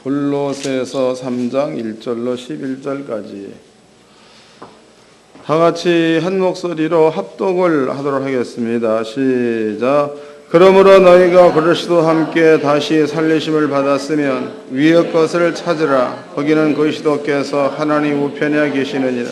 골로새서 3장 1절로 11절까지 다 같이 한 목소리로 합독을 하도록 하겠습니다. 시작. 그러므로 너희가 그리스도와 함께 다시 살리심을 받았으면 위의 것을 찾으라. 거기는 그리스도께서 하나님 우편에 계시느니라.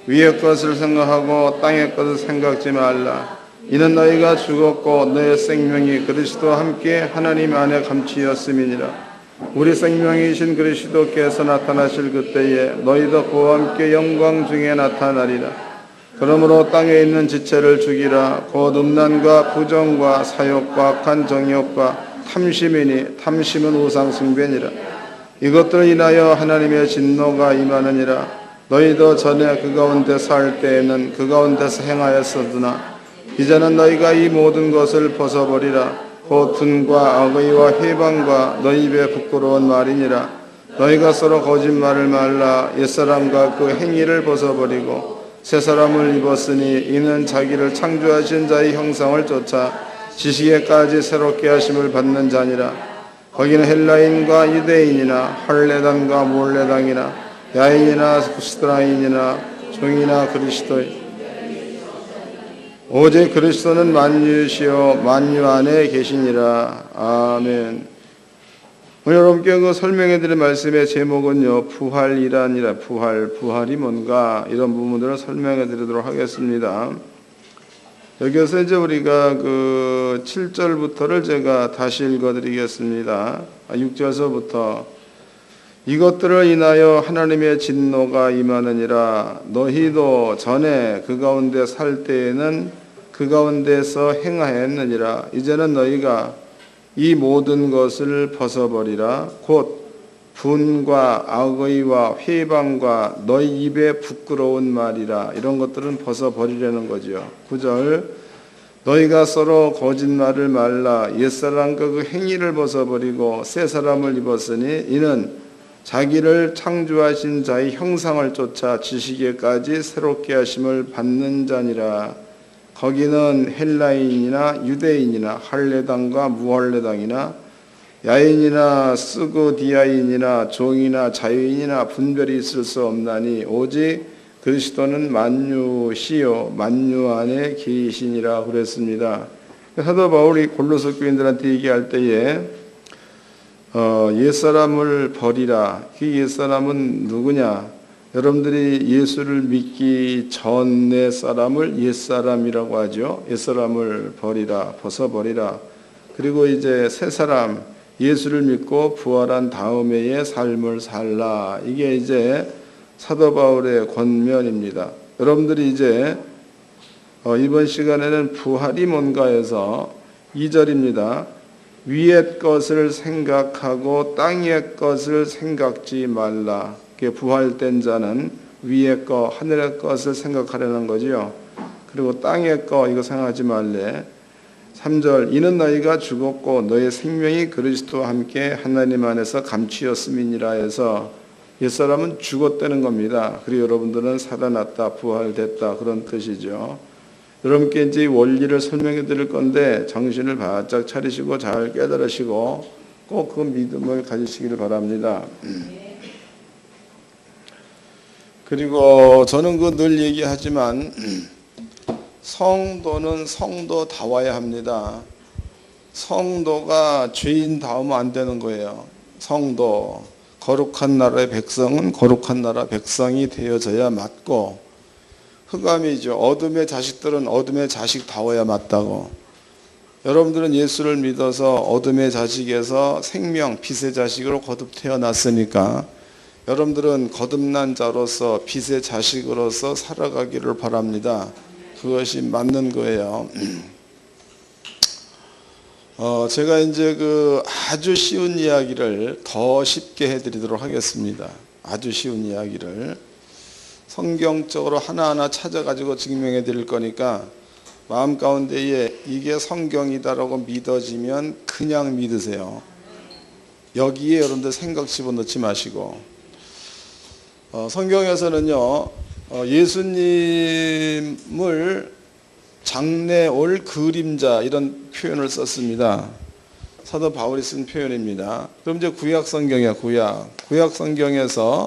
위의 것을 생각하고 땅의 것을 생각지 말라. 이는 너희가 죽었고 너의 생명이 그리스도와 함께 하나님 안에 감추었음이니라. 우리 생명이신 그리스도께서 나타나실 그때에 너희도 그와 함께 영광 중에 나타나리라. 그러므로 땅에 있는 지체를 죽이라. 곧 음란과 부정과 사욕과 악한 정욕과 탐심이니 탐심은 우상 숭배니라. 이것들을 인하여 하나님의 진노가 임하느니라. 너희도 전에 그 가운데 살 때에는 그 가운데서 행하였으나 이제는 너희가 이 모든 것을 벗어버리라. 곧 분과 악의와 회방과 너희 입에 부끄러운 말이니라. 너희가 서로 거짓말을 말라. 옛사람과 그 행위를 벗어버리고 새 사람을 입었으니 이는 자기를 창조하신 자의 형상을 쫓아 지식에까지 새롭게 하심을 받는 자니라. 거기는 헬라인과 유대인이나 할례당과 몰례당이나 야인이나 구스라인이나 종이나 그리스도인 오직 그리스도는 만유시요 만유 안에 계시니라. 아멘. 오늘 여러분께 그 설명해드릴 말씀의 제목은요, 부활이란이라. 부활이 뭔가 이런 부분들을 설명해드리도록 하겠습니다. 여기서 이제 우리가 그 7절부터를 제가 다시 읽어드리겠습니다. 6절서부터 이것들을 인하여 하나님의 진노가 임하느니라. 너희도 전에 그 가운데 살 때에는 그 가운데서 행하였느니라. 이제는 너희가 이 모든 것을 벗어버리라. 곧 분과 악의와 회방과 너희 입에 부끄러운 말이라. 이런 것들은 벗어버리려는 거죠. 9절 너희가 서로 거짓말을 말라. 옛사람과 그 행위를 벗어버리고 새 사람을 입었으니 이는 자기를 창조하신 자의 형상을 쫓아 지식에까지 새롭게 하심을 받는 자니라. 거기는 헬라인이나 유대인이나 할례당과 무할례당이나 야인이나 스고디아인이나 종이나 자유인이나 분별이 있을 수 없나니 오직 그리스도는 만유시요 만유 안에 계시니라 그랬습니다. 사도 바울이 골로새 교인들한테 얘기할 때에 옛사람을 버리라. 그 옛사람은 누구냐? 여러분들이 예수를 믿기 전의 사람을 옛사람이라고 하죠. 옛사람을 버리라, 벗어버리라. 그리고 이제 새 사람, 예수를 믿고 부활한 다음에의 삶을 살라. 이게 이제 사도 바울의 권면입니다. 여러분들이 이제 이번 시간에는 부활이 뭔가 해서 2절입니다. 위의 것을 생각하고 땅의 것을 생각지 말라. 부활된 자는 위의 것, 하늘의 것을 생각하려는 거지요. 그리고 땅의 것 이거 생각하지 말래. 3절 이는 너희가 죽었고 너의 생명이 그리스도와 함께 하나님 안에서 감추었음이니라 해서 옛사람은 죽었다는 겁니다. 그리고 여러분들은 살아났다, 부활됐다 그런 뜻이죠. 여러분께 이제 원리를 설명해 드릴 건데 정신을 바짝 차리시고 잘 깨달으시고 꼭 그 믿음을 가지시기를 바랍니다. 그리고 저는 늘 얘기하지만 성도는 성도다워야 합니다. 성도가 죄인다우면 안 되는 거예요. 성도, 거룩한 나라의 백성은 거룩한 나라 백성이 되어져야 맞고 흑암이죠. 어둠의 자식들은 어둠의 자식다워야 맞다고. 여러분들은 예수를 믿어서 어둠의 자식에서 생명, 빛의 자식으로 거듭 태어났으니까 여러분들은 거듭난 자로서 빛의 자식으로서 살아가기를 바랍니다. 그것이 맞는 거예요. 제가 이제 그 아주 쉬운 이야기를 더 쉽게 해드리도록 하겠습니다. 아주 쉬운 이야기를 성경적으로 하나하나 찾아가지고 증명해 드릴 거니까 마음 가운데에 이게 성경이다라고 믿어지면 그냥 믿으세요. 여기에 여러분들 생각 집어넣지 마시고 성경에서는요 예수님을 장래올 그림자 이런 표현을 썼습니다. 사도 바울이 쓴 표현입니다. 그럼 이제 구약 성경이야, 구약 성경에서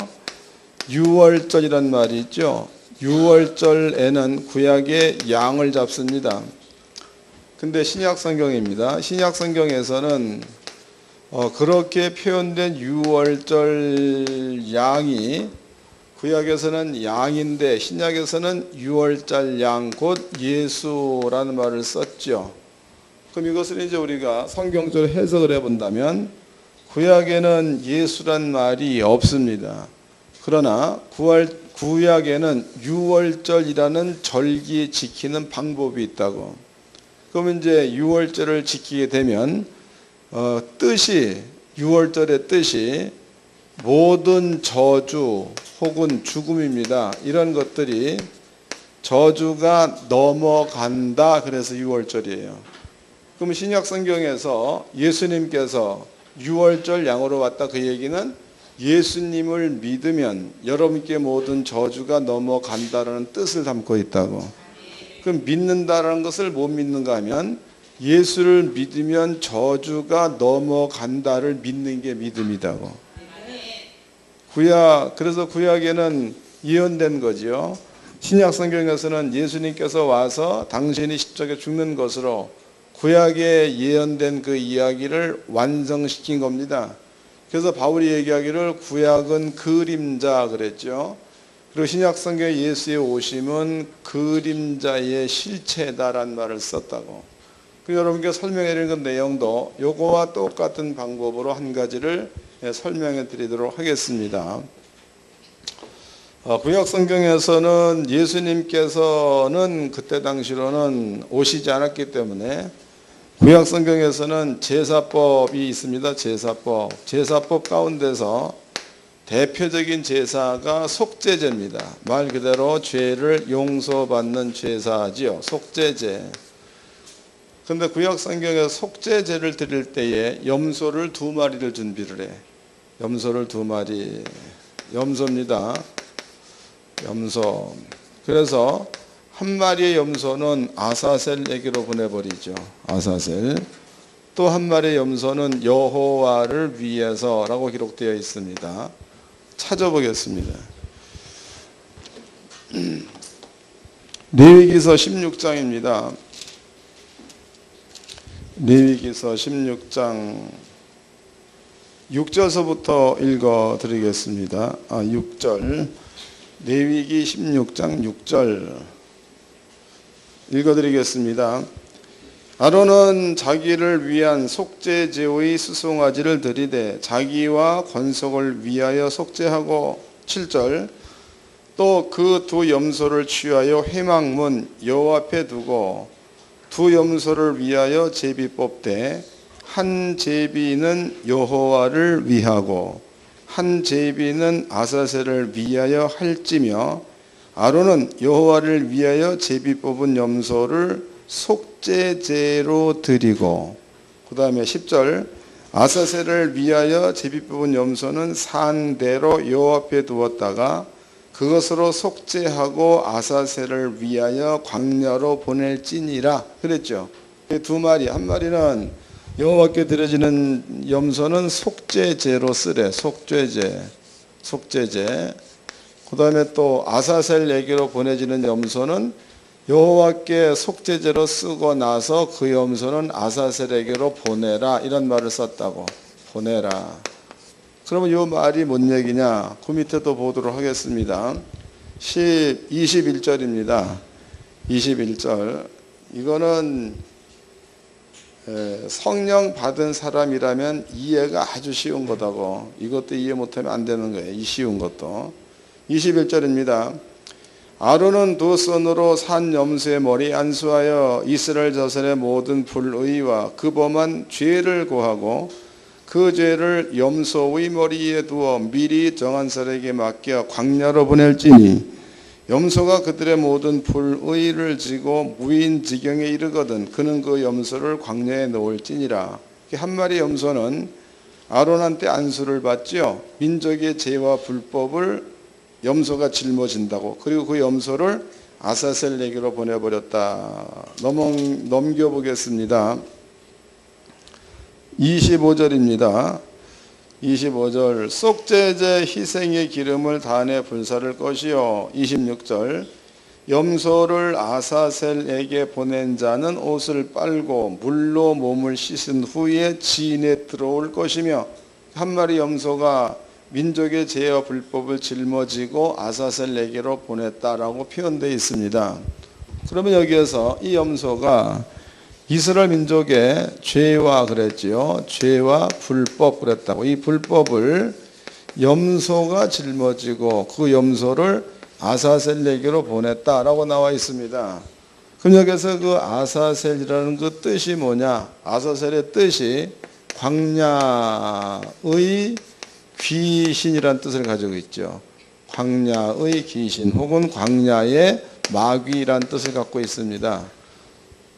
유월절이란 말이 있죠. 유월절에는 구약의 양을 잡습니다. 근데 신약 성경입니다. 신약 성경에서는 그렇게 표현된 유월절 양이 구약에서는 양인데 신약에서는 유월절 양, 곧 예수라는 말을 썼죠. 그럼 이것을 이제 우리가 성경적으로 해석을 해본다면 구약에는 예수란 말이 없습니다. 그러나 구약에는 유월절이라는 절기 지키는 방법이 있다고. 그럼 이제 유월절을 지키게 되면 뜻이, 유월절의 뜻이 모든 저주 혹은 죽음입니다. 이런 것들이 저주가 넘어간다. 그래서 유월절이에요. 그럼 신약 성경에서 예수님께서 유월절 양으로 왔다, 그 얘기는 예수님을 믿으면 여러분께 모든 저주가 넘어간다라는 뜻을 담고 있다고. 그럼 믿는다라는 것을 못 믿는가 하면 예수를 믿으면 저주가 넘어간다를 믿는 게 믿음이다고. 그래서 구약에는 예언된 거지요. 신약 성경에서는 예수님께서 와서 당신이 십자가에 죽는 것으로 구약에 예언된 그 이야기를 완성시킨 겁니다. 그래서 바울이 얘기하기를 구약은 그림자 그랬죠. 그리고 신약 성경에 예수의 오심은 그림자의 실체다라는 말을 썼다고. 여러분께 설명해 드린 그 내용도 요거와 똑같은 방법으로 한 가지를 설명해 드리도록 하겠습니다. 구약 성경에서는 예수님께서는 그때 당시로는 오시지 않았기 때문에 구약 성경에서는 제사법이 있습니다. 제사법 가운데서 대표적인 제사가 속죄제입니다. 말 그대로 죄를 용서받는 제사지요. 속죄제. 그런데 구약 성경에 속죄제를 드릴 때에 염소를 2마리를 준비를 해. 염소를 2마리. 염소입니다. 염소. 그래서 한 마리의 염소는 아사셀에게로 보내버리죠. 아사셀. 또 한 마리의 염소는 여호와를 위해서라고 기록되어 있습니다. 찾아보겠습니다. 레위기서 16장입니다. 레위기서 16장 6절서부터 읽어드리겠습니다. 6절. 레위기 16장 6절 읽어드리겠습니다. 아론은 자기를 위한 속죄제의 수송아지를 드리되 자기와 권속을 위하여 속죄하고 7절 또 그 2 염소를 취하여 회막문 여호와 앞에 두고 2 염소를 위하여 제비 뽑되 한 제비는 여호와를 위하고 한 제비는 아사셀을 위하여 할지며 아론은 여호와를 위하여 제비 뽑은 염소를 속죄제로 드리고 그 다음에 10절 아사셀을 위하여 제비 뽑은 염소는 산대로 여호와 앞에 두었다가 그것으로 속죄하고 아사셀을 위하여 광야로 보낼지니라 그랬죠. 2마리, 한 마리는 여호와께 드려지는 염소는 속죄제로 쓰래. 속죄제. 그 다음에 또 아사셀에게로 보내지는 염소는 여호와께 속죄제로 쓰고 나서 그 염소는 아사셀에게로 보내라 이런 말을 썼다고. 보내라. 그러면 이 말이 뭔 얘기냐? 그 밑에 또 보도록 하겠습니다. 21절입니다. 21절. 이거는 성령 받은 사람이라면 이해가 아주 쉬운 거다고. 이것도 이해 못하면 안 되는 거예요. 이 쉬운 것도. 21절입니다. 아론은 2 손으로 산 염소의 머리 안수하여 이스라엘 자손의 모든 불의와 그 범한 죄를 고하고 그 죄를 염소의 머리에 두어 미리 정한 사람에게 맡겨 광야로 보낼지니 염소가 그들의 모든 불의를 지고 무인지경에 이르거든 그는 그 염소를 광야에 놓을지니라. 한 마리 염소는 아론한테 안수를 받죠. 민족의 죄와 불법을 염소가 짊어진다고. 그리고 그 염소를 아사셀에게로 보내버렸다. 넘겨보겠습니다. 25절입니다. 25절 속죄제 희생의 기름을 단에 불사를 것이요. 26절 염소를 아사셀에게 보낸 자는 옷을 빨고 물로 몸을 씻은 후에 지인에 들어올 것이며, 한 마리 염소가 민족의 죄와 불법을 짊어지고 아사셀에게로 보냈다라고 표현되어 있습니다. 그러면 여기에서 이 염소가 이스라엘 민족의 죄와 그랬지요. 죄와 불법 그랬다고. 이 불법을 염소가 짊어지고 그 염소를 아사셀에게로 보냈다라고 나와 있습니다. 그럼 여기서 그 아사셀이라는 그 뜻이 뭐냐? 아사셀의 뜻이 광야의 귀신이라는 뜻을 가지고 있죠. 광야의 귀신 혹은 광야의 마귀라는 뜻을 갖고 있습니다.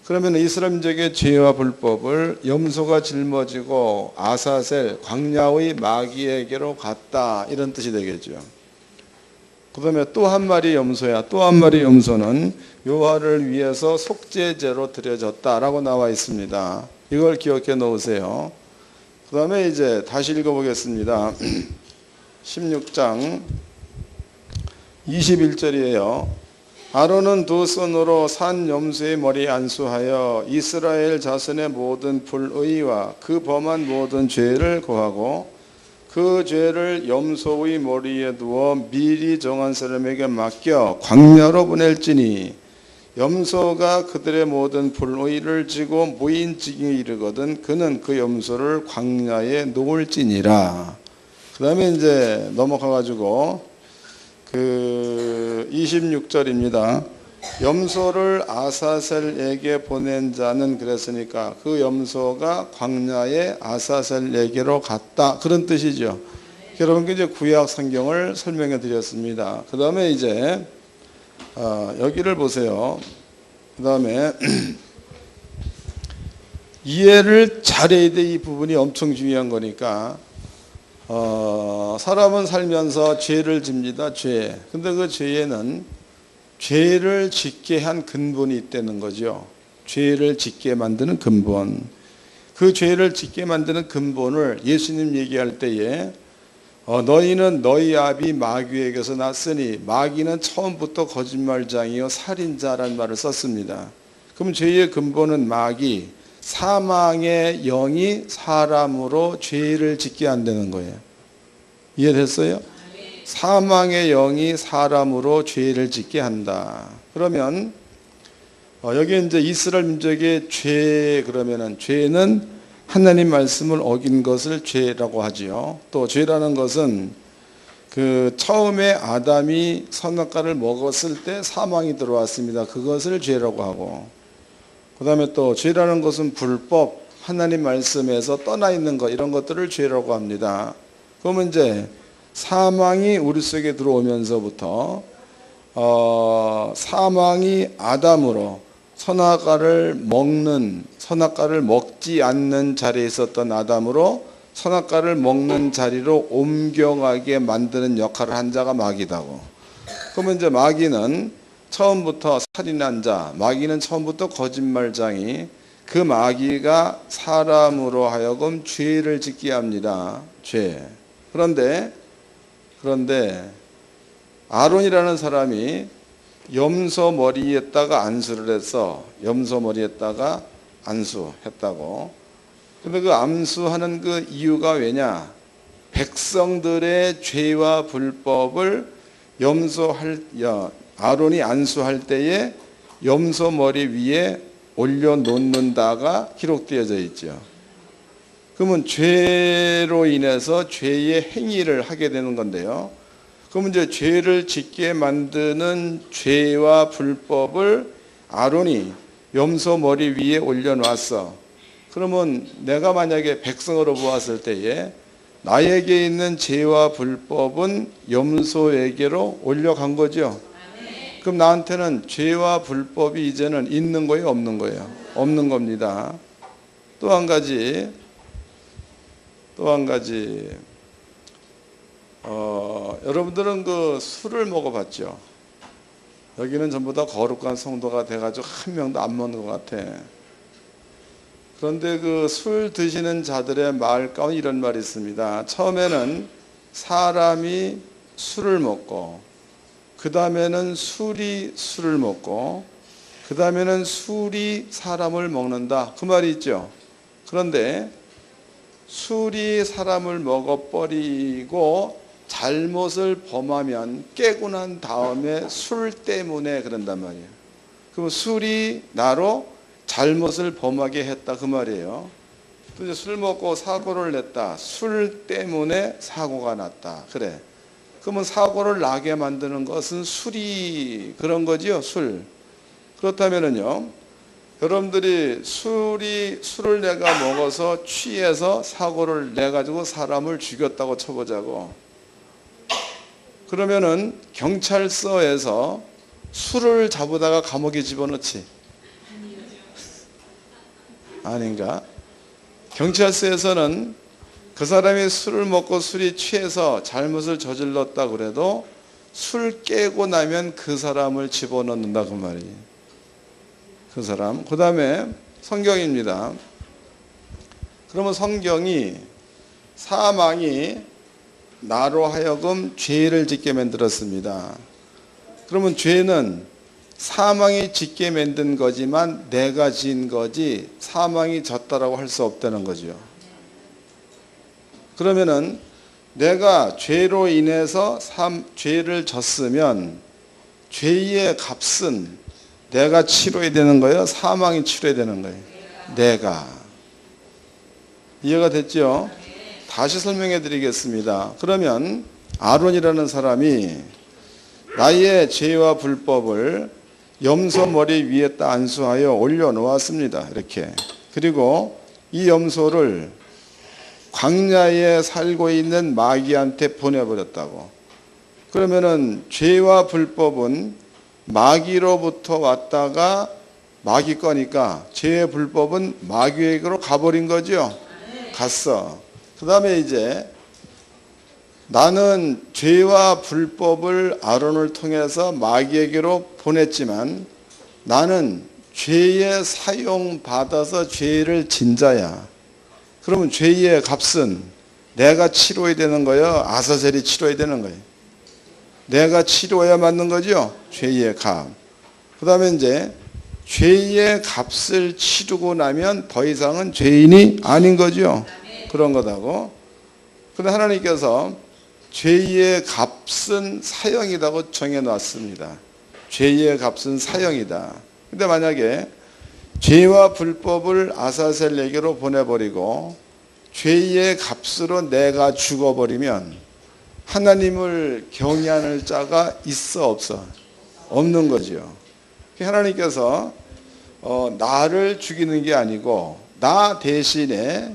그러면 이스라엘 민족의 죄와 불법을 염소가 짊어지고 아사셀 광야의 마귀에게로 갔다, 이런 뜻이 되겠죠. 그 다음에 또 한 마리 염소야. 또 한 마리 염소는 여호와를 위해서 속죄제로 드려졌다라고 나와 있습니다. 이걸 기억해 놓으세요. 그 다음에 이제 다시 읽어보겠습니다. 16장 21절이에요. 아론은 두 손으로 산 염소의 머리에 안수하여 이스라엘 자손의 모든 불의와 그 범한 모든 죄를 고하고 그 죄를 염소의 머리에 두어 미리 정한 사람에게 맡겨 광야로 보낼지니 염소가 그들의 모든 불의를 지고 무인지경에 이르거든 그는 그 염소를 광야에 놓을지니라. 그 다음에 이제 넘어가가지고 그 26절입니다. 염소를 아사셀에게 보낸 자는 그랬으니까 그 염소가 광야에 아사셀에게로 갔다, 그런 뜻이죠. 여러분께 이제 구약 성경을 설명해 드렸습니다. 그 다음에 이제 여기를 보세요. 그 다음에 이해를 잘해야 돼. 이 부분이 엄청 중요한 거니까. 사람은 살면서 죄를 집니다. 죄. 근데 그 죄에는 죄를 짓게 한 근본이 있다는 거죠. 죄를 짓게 만드는 근본. 그 죄를 짓게 만드는 근본을 예수님 얘기할 때에 너희는 너희 아비 마귀에게서 났으니 마귀는 처음부터 거짓말장이요 살인자라는 말을 썼습니다. 그럼 죄의 근본은 마귀, 사망의 영이 사람으로 죄를 짓게 한다는 거예요. 이해됐어요? 사망의 영이 사람으로 죄를 짓게 한다. 그러면 여기 이제 이스라엘 민족의 죄, 그러면은 죄는 하나님 말씀을 어긴 것을 죄라고 하지요. 또 죄라는 것은 그 처음에 아담이 선악과를 먹었을 때 사망이 들어왔습니다. 그것을 죄라고 하고, 그 다음에 또 죄라는 것은 불법, 하나님 말씀에서 떠나 있는 것, 이런 것들을 죄라고 합니다. 그러면 이제 사망이 우리 속에 들어오면서부터 사망이 아담으로 선악과를 먹지 않는 자리에 있었던 아담으로 선악과를 먹는 자리로 옮겨가게 만드는 역할을 한 자가 마귀다고. 그러면 이제 마귀는 처음부터 살인한 자, 마귀는 처음부터 거짓말장이, 그 마귀가 사람으로 하여금 죄를 짓게 합니다. 죄. 그런데 아론이라는 사람이 염소 머리에다가 안수를 해서 염소 머리에다가 안수했다고. 근데 그 안수하는 그 이유가 왜냐? 백성들의 죄와 불법을 아론이 안수할 때에 염소 머리 위에 올려놓는다가 기록되어져 있죠. 그러면 죄로 인해서 죄의 행위를 하게 되는 건데요. 그러면 이제 죄를 짓게 만드는 죄와 불법을 아론이 염소 머리 위에 올려놨어. 그러면 내가 만약에 백성으로 보았을 때에 나에게 있는 죄와 불법은 염소에게로 올려간 거죠. 그럼 나한테는 죄와 불법이 이제는 있는 거예요, 없는 거예요? 없는 겁니다. 또 한 가지 여러분들은 그 술을 먹어봤죠? 여기는 전부 다 거룩한 성도가 돼가지고 한 명도 안 먹는 것 같아. 그런데 그 술 드시는 자들의 말 가운데 이런 말이 있습니다. 처음에는 사람이 술을 먹고, 그 다음에는 술이 술을 먹고, 그 다음에는 술이 사람을 먹는다. 그 말이 있죠. 그런데 술이 사람을 먹어버리고 잘못을 범하면 깨고 난 다음에 술 때문에 그런단 말이에요. 그럼 술이 나로 잘못을 범하게 했다 그 말이에요. 또 이제 술 먹고 사고를 냈다. 술 때문에 사고가 났다. 그래. 그러면 사고를 나게 만드는 것은 술이 그런 거지요. 술. 그렇다면은요, 여러분들이 술을 내가 먹어서 취해서 사고를 내가지고 사람을 죽였다고 쳐보자고. 그러면은 경찰서에서 술을 잡으다가 감옥에 집어넣지. 아닌가? 경찰서에서는 그 사람이 술을 먹고 술이 취해서 잘못을 저질렀다 그래도 술 깨고 나면 그 사람을 집어넣는다 그 말이에요. 그 사람. 그 다음에 성경입니다. 그러면 성경이 사망이 나로 하여금 죄를 짓게 만들었습니다. 그러면 죄는 사망이 짓게 만든 거지만 내가 지은 거지 사망이 졌다라고 할 수 없다는 거죠. 그러면은 내가 죄로 인해서 죄를 졌으면 죄의 값은 내가 치러야 되는 거예요? 사망이 치러야 되는 거예요? 내가. 이해가 됐죠? 다시 설명해 드리겠습니다. 그러면 아론이라는 사람이 나의 죄와 불법을 염소 머리 위에다 안수하여 올려놓았습니다. 이렇게. 그리고 이 염소를 광야에 살고 있는 마귀한테 보내버렸다고. 그러면은 죄와 불법은 마귀로부터 왔다가 마귀 거니까 죄의 불법은 마귀에게로 가버린 거죠. 갔어. 그 다음에 이제 나는 죄와 불법을 아론을 통해서 마귀에게로 보냈지만 나는 죄의 사용 받아서 죄를 진 자야. 그러면 죄의 값은 내가 치러야 되는 거예요? 아사셀이 치러야 되는 거예요? 내가 치러야 맞는 거죠? 죄의 값. 그 다음에 이제 죄의 값을 치르고 나면 더 이상은 죄인이 아닌 거죠. 그런 거다고. 그런데 하나님께서 죄의 값은 사형이라고 정해놨습니다. 죄의 값은 사형이다. 근데 만약에 죄와 불법을 아사셀에게로 보내버리고 죄의 값으로 내가 죽어버리면 하나님을 경외하는 자가 있어 없어? 없는 거죠. 하나님께서 나를 죽이는 게 아니고 나 대신에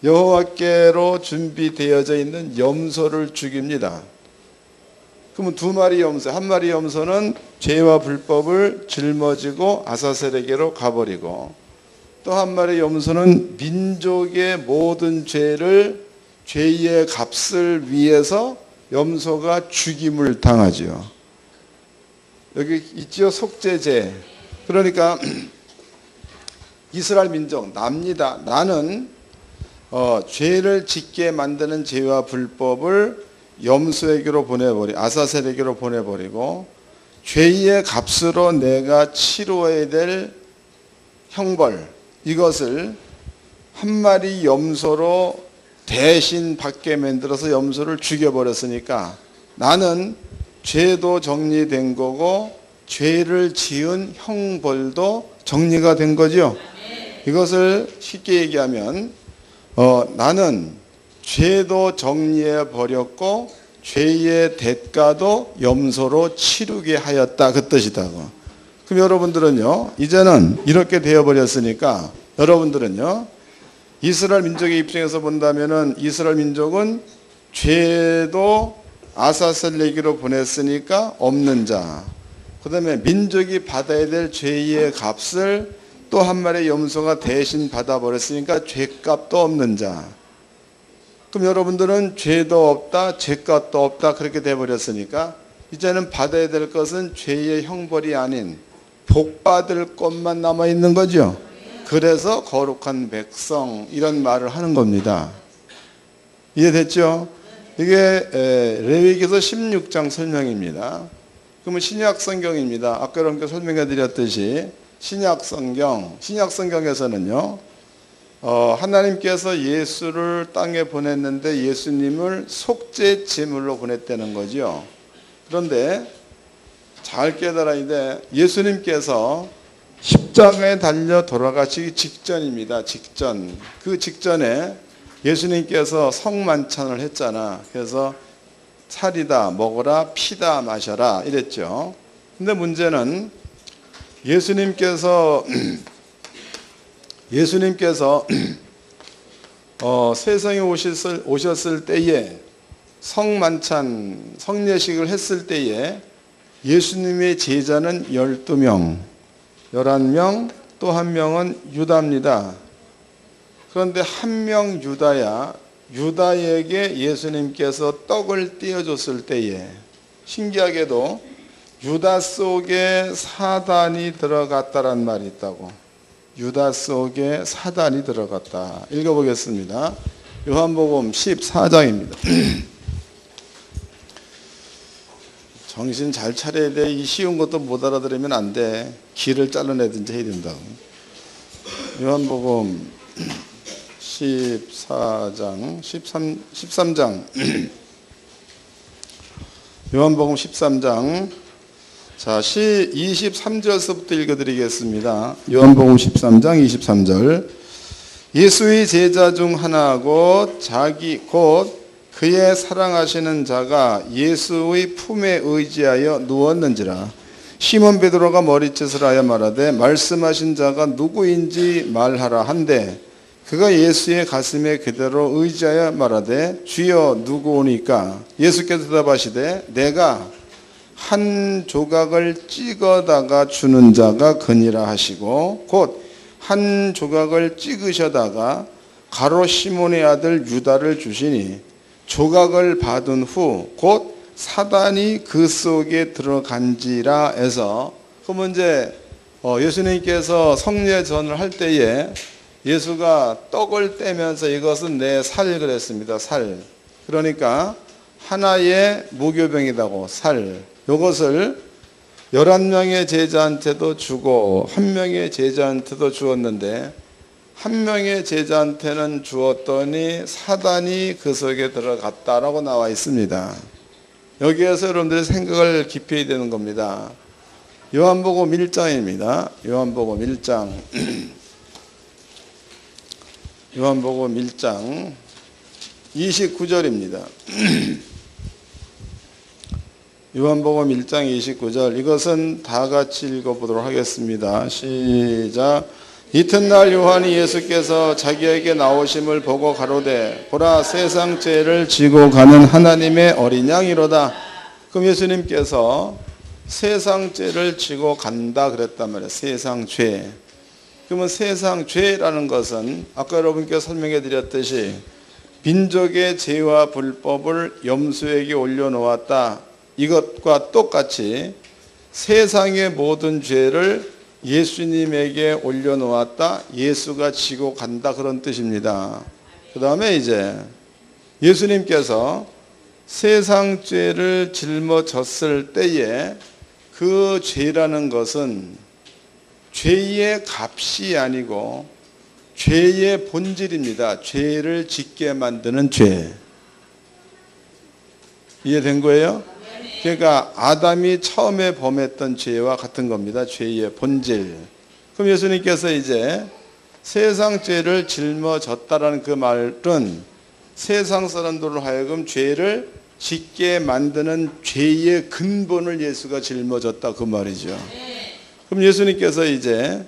여호와께로 준비되어져 있는 염소를 죽입니다. 그러면 두 마리 염소, 한 마리 염소는 죄와 불법을 짊어지고 아사셀에게로 가버리고 또 한 마리 염소는 민족의 모든 죄를 죄의 값을 위해서 염소가 죽임을 당하죠. 여기 있죠, 속죄제. 그러니까 이스라엘 민족 납니다. 나는 죄를 짓게 만드는 죄와 불법을 염소에게로 아사셀에게로 보내버리고 죄의 값으로 내가 치러야 될 형벌, 이것을 한 마리 염소로 대신 받게 만들어서 염소를 죽여버렸으니까 나는 죄도 정리된 거고 죄를 지은 형벌도 정리가 된 거죠. 이것을 쉽게 얘기하면 나는 죄도 정리해 버렸고 죄의 대가도 염소로 치르게 하였다 그 뜻이다고. 그럼 여러분들은요 이제는 이렇게 되어버렸으니까 여러분들은요 이스라엘 민족의 입장에서 본다면은 이스라엘 민족은 죄도 아사셀에게로 보냈으니까 없는 자, 그 다음에 민족이 받아야 될 죄의 값을 또 한 마리의 염소가 대신 받아버렸으니까 죄값도 없는 자. 그럼 여러분들은 죄도 없다, 죄값도 없다 그렇게 돼버렸으니까 이제는 받아야 될 것은 죄의 형벌이 아닌 복 받을 것만 남아있는 거죠. 그래서 거룩한 백성 이런 말을 하는 겁니다. 이해됐죠? 이게 레위기서 16장 설명입니다. 그러면 신약 성경입니다. 아까 여러분께 설명해 드렸듯이 신약 성경에서는요, 하나님께서 예수를 땅에 보냈는데 예수님을 속죄 제물로 보냈다는 거죠. 그런데 잘 깨달아야 돼. 예수님께서 십자가에 달려 돌아가시기 직전입니다. 그 직전에 예수님께서 성만찬을 했잖아. 그래서 살이다 먹어라, 피다 마셔라 이랬죠. 근데 문제는 예수님께서 세상에 오셨을 때에 성만찬, 성례식을 했을 때에 예수님의 제자는 12명, 11명, 또 한 명은 유다입니다. 그런데 한 명 유다에게 예수님께서 떡을 띄워줬을 때에 신기하게도 유다 속에 사단이 들어갔다란 말이 있다고. 유다 속에 사단이 들어갔다. 읽어보겠습니다. 요한복음 14장입니다. 정신 잘 차려야 돼. 이 쉬운 것도 못 알아들으면 안 돼. 귀를 잘라내든지 해야 된다고. 요한복음 13장 요한복음 13장 자 23절서부터 읽어드리겠습니다. 요한복음 13장 23절 예수의 제자 중 하나고 곧 그의 사랑하시는 자가 예수의 품에 의지하여 누웠는지라. 시몬 베드로가 머리짓을 하여 말하되 말씀하신 자가 누구인지 말하라 한데 그가 예수의 가슴에 그대로 의지하여 말하되 주여 누구오니까. 예수께서 대답하시되 내가 한 조각을 찍어다가 주는 자가 그니라 하시고 곧 한 조각을 찍으셔다가 가롯 시몬의 아들 유다를 주시니 조각을 받은 후 곧 사단이 그 속에 들어간지라 해서 그 문제 예수님께서 성례전을 할 때에 예수가 떡을 떼면서 이것은 내 살 그랬습니다. 살. 그러니까 하나의 무교병이라고 살. 이것을 11명의 제자한테도 주고 1명의 제자한테도 주었는데 1명의 제자한테는 주었더니 사단이 그 속에 들어갔다라고 나와 있습니다. 여기에서 여러분들이 생각을 깊이 해야 되는 겁니다. 요한복음 1장입니다. 요한복음 1장 요한복음 1장 29절입니다. 요한복음 1장 29절 이것은 다 같이 읽어보도록 하겠습니다. 시작. 이튿날 요한이 예수께서 자기에게 나오심을 보고 가로되 보라 세상 죄를 지고 가는 하나님의 어린 양이로다. 그럼 예수님께서 세상 죄를 지고 간다 그랬단 말이에요. 세상 죄. 그러면 세상 죄라는 것은 아까 여러분께 설명해 드렸듯이 민족의 죄와 불법을 염소에게 올려놓았다. 이것과 똑같이 세상의 모든 죄를 예수님에게 올려놓았다. 예수가 지고 간다. 그런 뜻입니다. 그 다음에 이제 예수님께서 세상 죄를 짊어졌을 때에 그 죄라는 것은 죄의 값이 아니고 죄의 본질입니다. 죄를 짓게 만드는 죄. 이해된 거예요? 그러니까 아담이 처음에 범했던 죄와 같은 겁니다. 죄의 본질. 그럼 예수님께서 이제 세상 죄를 짊어졌다라는 그 말은 세상 사람들로 하여금 죄를 짓게 만드는 죄의 근본을 예수가 짊어졌다 그 말이죠. 그럼 예수님께서 이제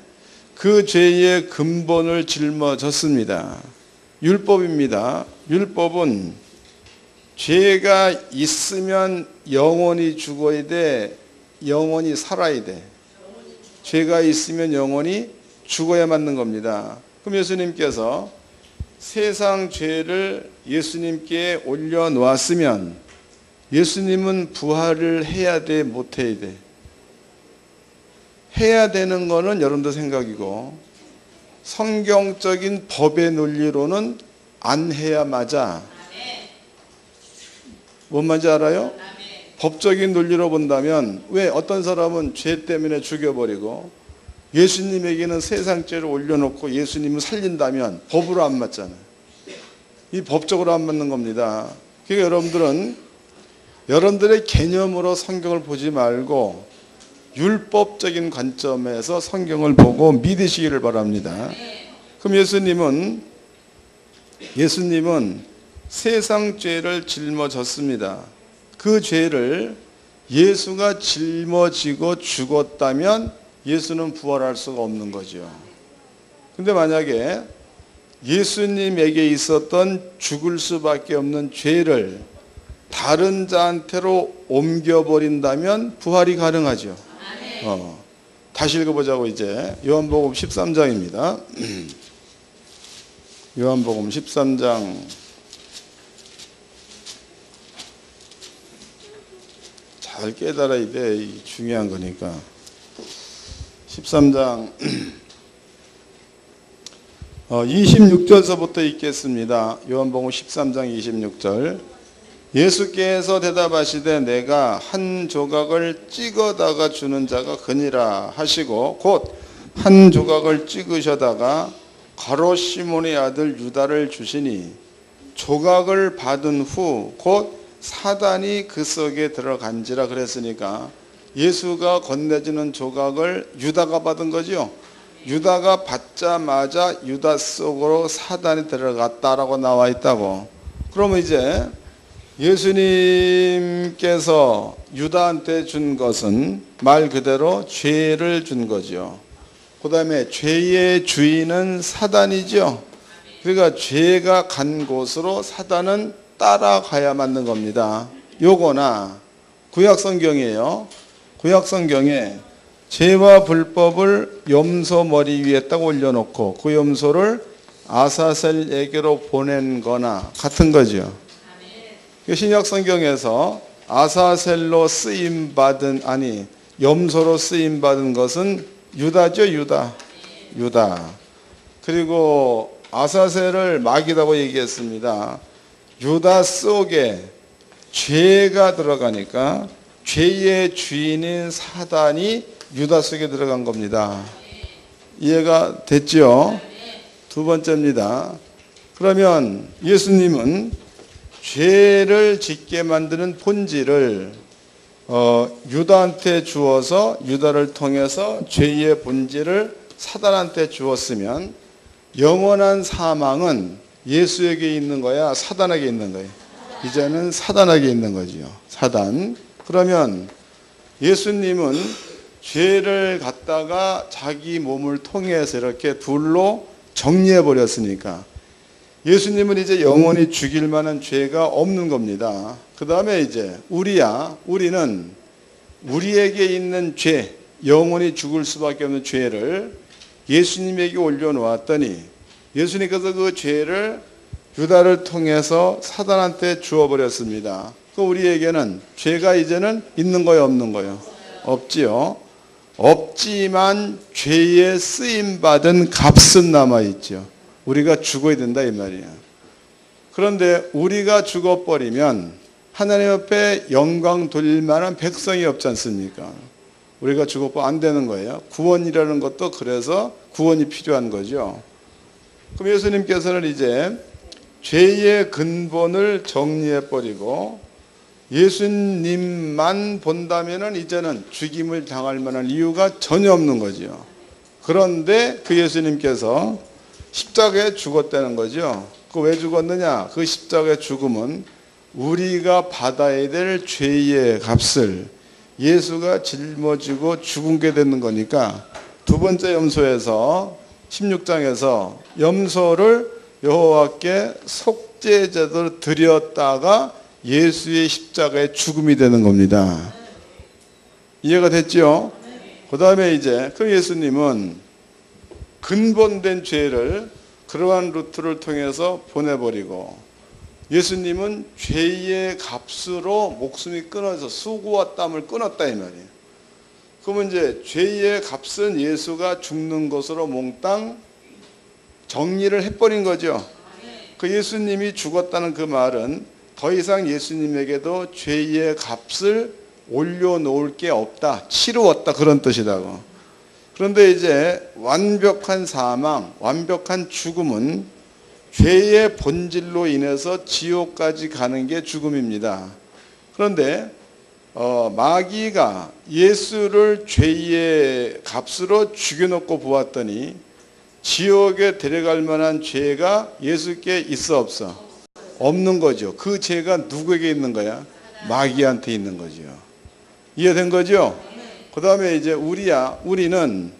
그 죄의 근본을 짊어졌습니다. 율법입니다. 율법은 죄가 있으면 영원히 죽어야 돼, 영원히 살아야 돼. 죄가 있으면 영원히 죽어야 맞는 겁니다. 그럼 예수님께서 세상 죄를 예수님께 올려놓았으면 예수님은 부활을 해야 돼, 못 해야 돼? 해야 되는 거는 여러분들 생각이고 성경적인 법의 논리로는 안 해야 맞아. 뭔 말인지 알아요? 법적인 논리로 본다면 왜 어떤 사람은 죄 때문에 죽여버리고 예수님에게는 세상죄를 올려놓고 예수님을 살린다면 법으로 안 맞잖아요. 이 법적으로 안 맞는 겁니다. 그러니까 여러분들은 여러분들의 개념으로 성경을 보지 말고 율법적인 관점에서 성경을 보고 믿으시기를 바랍니다. 그럼 예수님은 세상 죄를 짊어졌습니다. 그 죄를 예수가 짊어지고 죽었다면 예수는 부활할 수가 없는 거죠. 근데 만약에 예수님에게 있었던 죽을 수밖에 없는 죄를 다른 자한테로 옮겨버린다면 부활이 가능하죠. 다시 읽어보자고. 이제 요한복음 13장입니다. 요한복음 13장 잘 깨달아야 돼. 중요한 거니까. 13장 26절서부터 읽겠습니다. 요한복음 13장 26절. 예수께서 대답하시되 내가 한 조각을 찍어다가 주는 자가 그니라 하시고 곧 한 조각을 찍으셔다가 가롯 시몬의 아들 유다를 주시니 조각을 받은 후 곧 사단이 그 속에 들어간지라 그랬으니까 예수가 건네주는 조각을 유다가 받은 거죠. 유다가 받자마자 유다 속으로 사단이 들어갔다라고 나와 있다고. 그러면 이제 예수님께서 유다한테 준 것은 말 그대로 죄를 준 거죠. 그 다음에 죄의 주인은 사단이죠. 그러니까 죄가 간 곳으로 사단은 따라가야 맞는 겁니다. 요거나 구약성경이에요. 구약성경에 죄와 불법을 염소 머리 위에 딱 올려놓고 그 염소를 아사셀에게로 보낸 거나 같은 거죠. 신약성경에서 아사셀로 쓰임받은, 염소로 쓰임받은 것은 유다죠. 유다. 그리고 아사셀을 마귀라고 얘기했습니다. 유다 속에 죄가 들어가니까 죄의 주인인 사단이 유다 속에 들어간 겁니다. 이해가 됐죠? 두 번째입니다. 그러면 예수님은 죄를 짓게 만드는 본질을 유다한테 주어서 유다를 통해서 죄의 본질을 사단한테 주었으면 영원한 사망은 예수에게 있는 거야, 사단에게 있는 거예요? 이제는 사단에게 있는 거죠. 사단. 그러면 예수님은 죄를 갖다가 자기 몸을 통해서 이렇게 둘로 정리해 버렸으니까 예수님은 이제 영원히 죽일 만한 죄가 없는 겁니다. 그 다음에 이제 우리는 우리에게 있는 죄, 영원히 죽을 수밖에 없는 죄를 예수님에게 올려놓았더니 예수님께서 그 죄를 유다를 통해서 사단한테 주어버렸습니다. 그 우리에게는 죄가 이제는 있는 거예요, 없는 거예요? 없지요. 없지만 죄에 쓰임받은 값은 남아있죠. 우리가 죽어야 된다 이 말이에요. 그런데 우리가 죽어버리면 하나님 앞에 영광 돌릴 만한 백성이 없지 않습니까? 우리가 죽어버리면 안 되는 거예요. 구원이라는 것도 그래서 구원이 필요한 거죠. 그럼 예수님께서는 이제 죄의 근본을 정리해버리고 예수님만 본다면 이제는 죽임을 당할 만한 이유가 전혀 없는 거죠. 그런데 그 예수님께서 십자가에 죽었다는 거죠. 그 왜 죽었느냐? 그 십자가의 죽음은 우리가 받아야 될 죄의 값을 예수가 짊어지고 죽은 게 되는 거니까 두 번째 염소에서 16장에서 염소를 여호와께 속죄제로 드렸다가 예수의 십자가의 죽음이 되는 겁니다. 이해가 됐죠? 그 다음에 이제 그 예수님은 근본된 죄를 그러한 루트를 통해서 보내버리고 예수님은 죄의 값으로 목숨이 끊어져 수고와 땀을 끊었다 이 말이에요. 그러면 이제 죄의 값은 예수가 죽는 것으로 몽땅 정리를 해버린 거죠. 그 예수님이 죽었다는 그 말은 더 이상 예수님에게도 죄의 값을 올려놓을 게 없다, 치루었다, 그런 뜻이라고. 그런데 이제 완벽한 사망, 완벽한 죽음은 죄의 본질로 인해서 지옥까지 가는 게 죽음입니다. 그런데 마귀가 예수를 죄의 값으로 죽여놓고 보았더니 지옥에 데려갈 만한 죄가 예수께 있어 없어? 없는 거죠. 그 죄가 누구에게 있는 거야? 마귀한테 있는 거죠. 이해된 거죠? 그 다음에 이제 우리는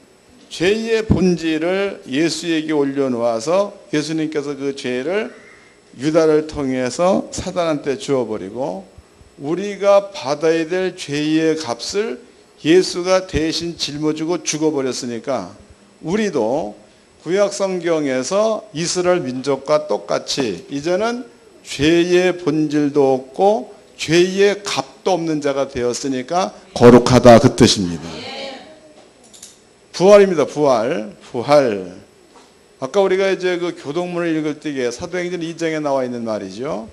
죄의 본질을 예수에게 올려놓아서 예수님께서 그 죄를 유다를 통해서 사단한테 주어버리고 우리가 받아야 될 죄의 값을 예수가 대신 짊어지고 죽어버렸으니까 우리도 구약 성경에서 이스라엘 민족과 똑같이 이제는 죄의 본질도 없고 죄의 값도 없는 자가 되었으니까 거룩하다, 그 뜻입니다. 부활입니다. 부활. 아까 우리가 이제 그 교동문을 읽을 때 사도행전 2장에 나와 있는 말이죠.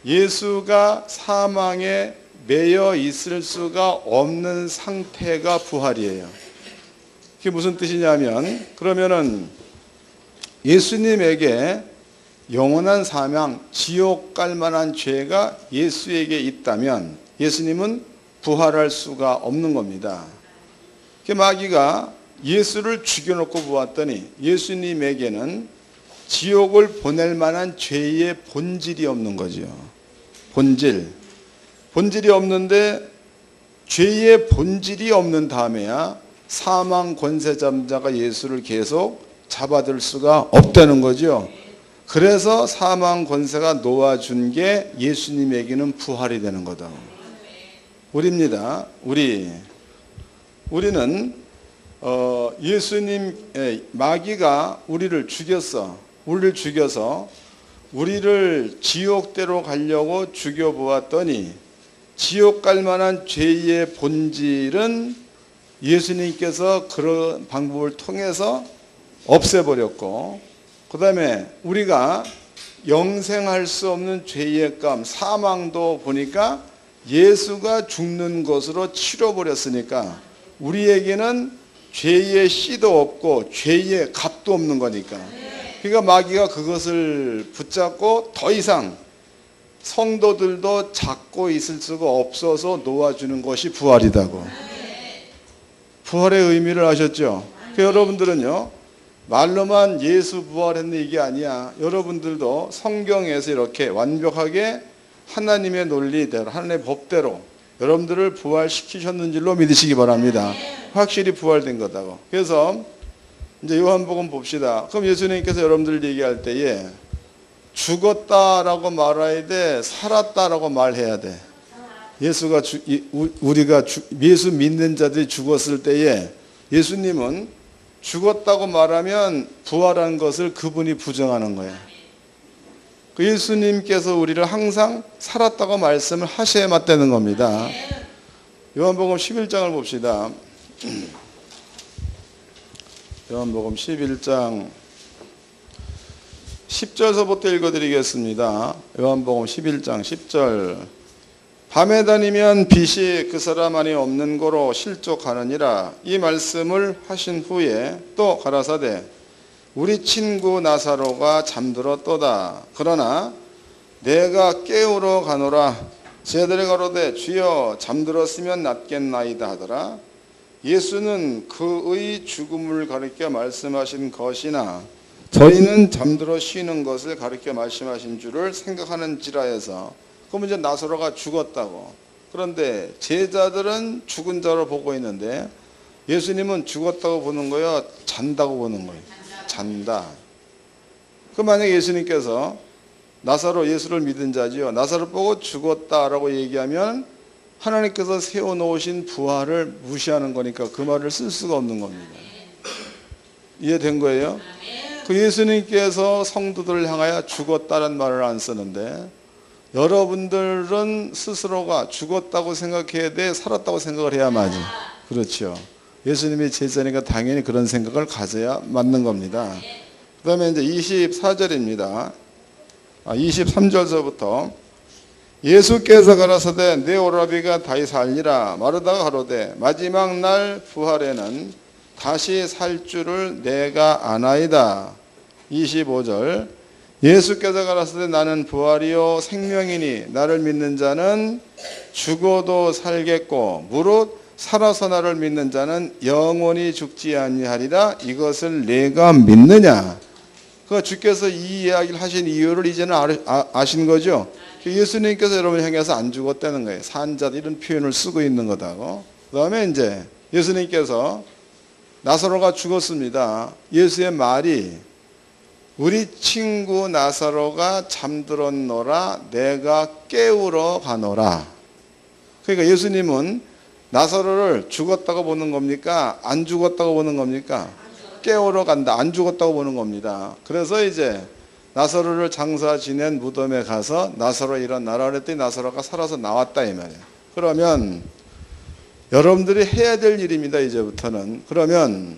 예수가 사망에 매여 있을 수가 없는 상태가 부활이에요. 그게 무슨 뜻이냐면, 그러면은 예수님에게 영원한 사망, 지옥 갈 만한 죄가 예수에게 있다면 예수님은 부활할 수가 없는 겁니다. 마귀가 예수를 죽여놓고 보았더니 예수님에게는 지옥을 보낼 만한 죄의 본질이 없는 거죠. 본질이 없는데 죄의 본질이 없는 다음에야 사망 권세 잠자가 예수를 계속 잡아들 수가 없다는 거죠. 그래서 사망 권세가 놓아준 게 예수님에게는 부활이 되는 거다. 우리입니다. 우리는 예수님, 마귀가 우리를 죽여서 우리를 지옥대로 가려고 죽여보았더니 지옥 갈 만한 죄의 본질은 예수님께서 그런 방법을 통해서 없애버렸고, 그 다음에 우리가 영생할 수 없는 죄의 감, 사망도 보니까 예수가 죽는 것으로 치러버렸으니까 우리에게는 죄의 씨도 없고 죄의 값도 없는 거니까. 그러니까 마귀가 그것을 붙잡고 더 이상 성도들도 잡고 있을 수가 없어서 놓아주는 것이 부활이다고. 부활의 의미를 아셨죠? 여러분들은요, 말로만 예수 부활했네 이게 아니야. 여러분들도 성경에서 이렇게 완벽하게 하나님의 논리대로, 하나님의 법대로 여러분들을 부활시키셨는 줄로 믿으시기 바랍니다. 확실히 부활된 거다고. 그래서 이제 요한복음 봅시다. 그럼 예수님께서 여러분들 얘기할 때에 죽었다라고 말해야 돼, 살았다라고 말해야 돼? 우리가 예수 믿는 자들이 죽었을 때에 예수님은 죽었다고 말하면 부활한 것을 그분이 부정하는 거예요. 그 예수님께서 우리를 항상 살았다고 말씀을 하셔야 맞다는 겁니다. 요한복음 11장을 봅시다. 요한복음 11장 10절서부터 읽어드리겠습니다. 요한복음 11장 10절. 밤에 다니면 빛이 그 사람 안에 없는 고로 실족하느니라. 이 말씀을 하신 후에 또 가라사대 우리 친구 나사로가 잠들었도다. 그러나 내가 깨우러 가노라. 제자들이 가로되 주여 잠들었으면 낫겠나이다 하더라. 예수는 그의 죽음을 가리켜 말씀하신 것이나 저희는 잠들어 쉬는 것을 가리켜 말씀하신 줄을 생각하는지라해서, 그러면 이제 나사로가 죽었다고. 그런데 제자들은 죽은 자로 보고 있는데 예수님은 죽었다고 보는 거예요? 잔다고 보는 거예요? 잔다. 그 만약에 예수님께서 나사로, 예수를 믿은 자지요, 나사로 보고 죽었다라고 얘기하면 하나님께서 세워놓으신 부활을 무시하는 거니까 그 말을 쓸 수가 없는 겁니다. 이해된 거예요? 그 예수님께서 성도들을 향하여 죽었다는 말을 안 쓰는데 여러분들은 스스로가 죽었다고 생각해야 돼, 살았다고 생각을 해야 맞지? 그렇죠. 예수님의 제자니까 당연히 그런 생각을 가져야 맞는 겁니다. 그 다음에 이제 24절입니다. 23절서부터 예수께서 가라사대 내 오라비가 다시 살리라 마르다가 가로되 마지막 날 부활에는 다시 살 줄을 내가 아나이다. 25절 예수께서 가라사대 나는 부활이요 생명이니 나를 믿는 자는 죽어도 살겠고 무릇 살아서 나를 믿는 자는 영원히 죽지 아니하리라. 이것을 내가 믿느냐. 그 주께서 이 이야기를 하신 이유를 이제는 아신 거죠. 예수님께서 여러분을 향해서 안 죽었다는 거예요. 산자들 이런 표현을 쓰고 있는 거다고. 그 다음에 이제 예수님께서 나사로가 죽었습니다. 예수의 말이 우리 친구 나사로가 잠들었노라 내가 깨우러 가노라. 그러니까 예수님은 나사로를 죽었다고 보는 겁니까? 안 죽었다고 보는 겁니까? 깨우러 간다. 안 죽었다고 보는 겁니다. 그래서 이제 나사로를 장사 지낸 무덤에 가서 나사로 일어나라 그랬더니 나사로가 살아서 나왔다 이 말이에요. 그러면 여러분들이 해야 될 일입니다. 이제부터는. 그러면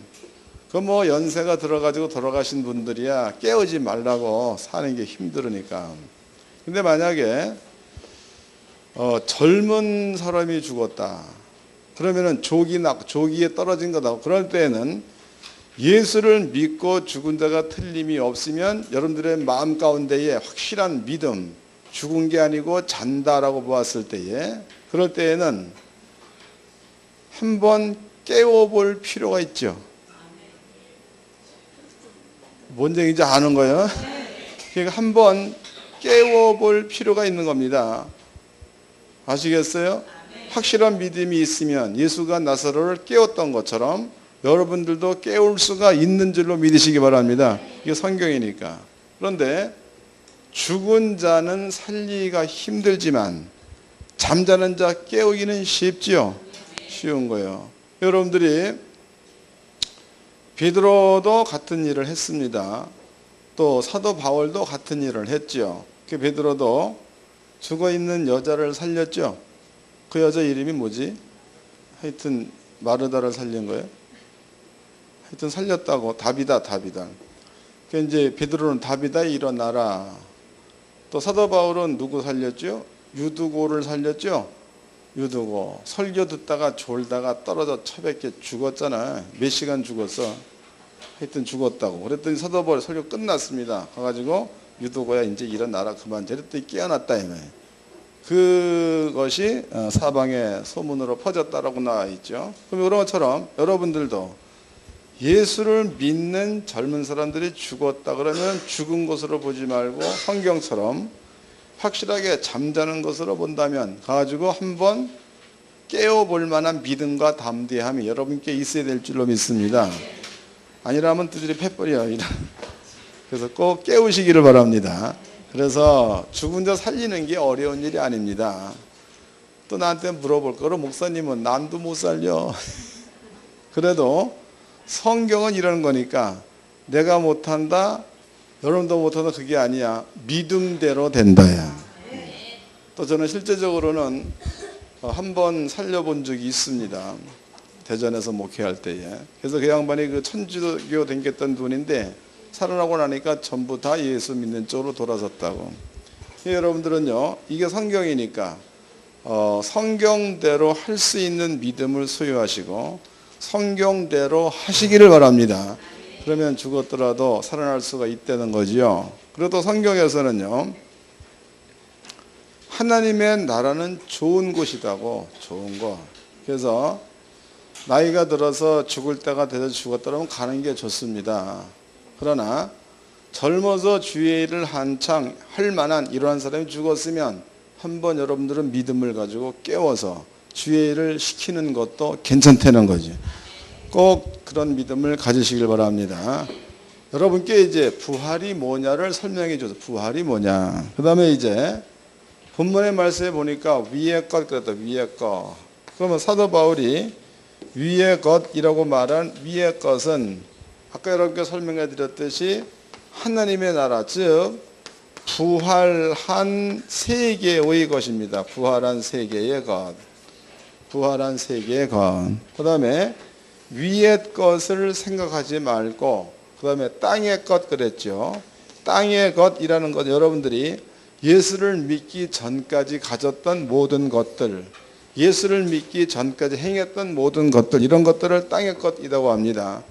그 뭐 연세가 들어가지고 돌아가신 분들이야 깨우지 말라고 사는 게 힘들으니까. 근데 만약에 젊은 사람이 죽었다. 그러면은 조기에 떨어진 거다. 그럴 때에는 예수를 믿고 죽은 자가 틀림이 없으면 여러분들의 마음 가운데에 확실한 믿음, 죽은 게 아니고 잔다라고 보았을 때에 그럴 때에는 한번 깨워볼 필요가 있죠. 뭔 얘기인지 아는 거예요? 그러니까 한번 깨워볼 필요가 있는 겁니다. 아시겠어요? 확실한 믿음이 있으면 예수가 나사로를 깨웠던 것처럼 여러분들도 깨울 수가 있는 줄로 믿으시기 바랍니다. 이게 성경이니까. 그런데 죽은 자는 살리기가 힘들지만 잠자는 자 깨우기는 쉽지요. 쉬운 거예요. 여러분들이 베드로도 같은 일을 했습니다. 또 사도 바울도 같은 일을 했죠. 그 베드로도 죽어있는 여자를 살렸죠. 그 여자 이름이 뭐지? 하여튼 마르다를 살린 거예요. 하여튼 살렸다고. 다비다. 그 이제 베드로는 다비다 일어나라. 또 사도 바울은 누구 살렸죠? 유두고를 살렸죠. 유두고 설교 듣다가 졸다가 떨어져 처박혀 죽었잖아. 몇 시간 죽었어. 하여튼 죽었다고. 그랬더니 사도 바울 설교 끝났습니다. 가가지고 유두고야 이제 일어나라 그만. 저랬더니 깨어났다 이말. 그것이 사방에 소문으로 퍼졌다라고 나와 있죠. 그럼 그런 것처럼 여러분들도 예수를 믿는 젊은 사람들이 죽었다 그러면 죽은 것으로 보지 말고 성경처럼 확실하게 잠자는 것으로 본다면 가지고 한번 깨워볼 만한 믿음과 담대함이 여러분께 있어야 될 줄로 믿습니다. 아니라면 두드리 패버려. 그래서 꼭 깨우시기를 바랍니다. 그래서 죽은 자 살리는 게 어려운 일이 아닙니다. 또 나한테 물어볼 거로 목사님은 남도 못 살려. 그래도 성경은 이런 거니까 내가 못한다 여러분도 못한다 그게 아니야. 믿음대로 된다야. 또 저는 실제적으로는 한번 살려본 적이 있습니다. 대전에서 목회할 때에. 그래서 그 양반이 그 천주교 댕겼던 분인데 살아나고 나니까 전부 다 예수 믿는 쪽으로 돌아섰다고. 여러분들은요 이게 성경이니까 성경대로 할 수 있는 믿음을 소유하시고 성경대로 하시기를 바랍니다. 그러면 죽었더라도 살아날 수가 있다는 거지요. 그래도 성경에서는요 하나님의 나라는 좋은 곳이다고. 좋은 곳. 그래서 나이가 들어서 죽을 때가 돼서 죽었더라면 가는 게 좋습니다. 그러나 젊어서 주의 일을 한창 할 만한 이러한 사람이 죽었으면 한번 여러분들은 믿음을 가지고 깨워서 주의 일을 시키는 것도 괜찮다는 거죠. 꼭 그런 믿음을 가지시길 바랍니다. 여러분께 이제 부활이 뭐냐를 설명해 줘서 부활이 뭐냐. 그 다음에 이제 본문의 말씀에 보니까 위의 것 그랬다. 위의 것. 그러면 사도 바울이 위의 것이라고 말한 위의 것은 아까 여러분께 설명해 드렸듯이 하나님의 나라 즉 부활한 세계의 것입니다. 부활한 세계의 것. 부활한 세계의 것. 그 다음에 위의 것을 생각하지 말고 그 다음에 땅의 것 그랬죠. 땅의 것이라는 것, 여러분들이 예수를 믿기 전까지 가졌던 모든 것들, 예수를 믿기 전까지 행했던 모든 것들, 이런 것들을 땅의 것이라고 합니다.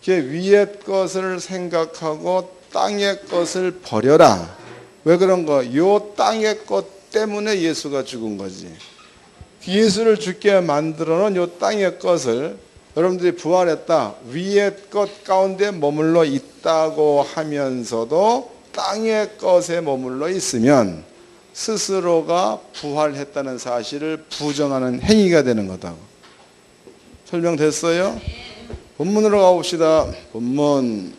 위의 것을 생각하고 땅의 것을 버려라. 왜 그런 거? 요 땅의 것 때문에 예수가 죽은 거지. 예수를 죽게 만들어 놓은 요 땅의 것을 여러분들이 부활했다, 위의 것 가운데 머물러 있다고 하면서도 땅의 것에 머물러 있으면 스스로가 부활했다는 사실을 부정하는 행위가 되는 거다고. 설명됐어요? 본문으로 가봅시다. 본문